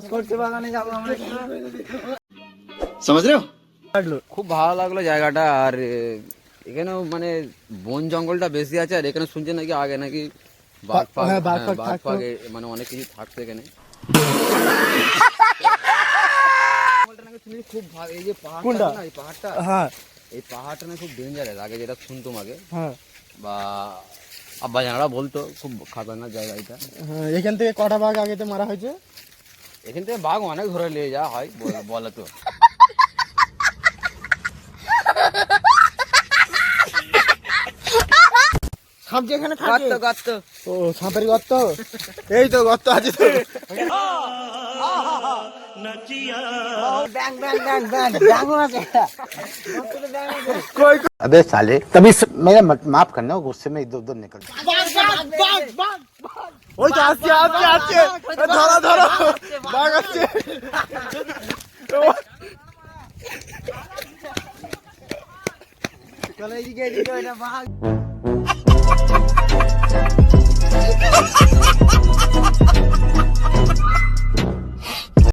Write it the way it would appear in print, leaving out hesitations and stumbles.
সরষে বাগানে যাবো আমরা। খুব ভালো লাগলো জায়গাটা। আর এখানেও মানে বন জঙ্গলটা বেশি আছে। আর এখানে শুনছে নাকি আগে নাকি বাঘ ফাঘ মানে অনেক কিছু থাকতো এখানে। খুব এই যে পাহাড়টা না, এই পাহাড়টা, হ্যাঁ এই পাহাড়টা না খুব ডেঞ্জারাস। আগে যেটা শুনতাম আগে, হ্যাঁ বা আব্বা জানারা বলতো খুব খাতারনাক জায়গা এটা। হ্যাঁ। এখান থেকে কটা বাঘ আগেতে মারা হয়েছে? এখান থেকে বাঘ অনেক ধরে নিয়ে যাওয়া হয় বলে তো। সাপ যেখানে থাকে গর্ত। ও সাপের গর্ত, এই তো গর্ত আছে তো। अबे साले तभी मेरा माफ करना गुस्से में इधर उधर निकल। ওই তো আসছে আসছে আসছে, ধরো ধরো বাঘ আসছে। চলো এইদিকে, এদিকে ওইটা বাঘ।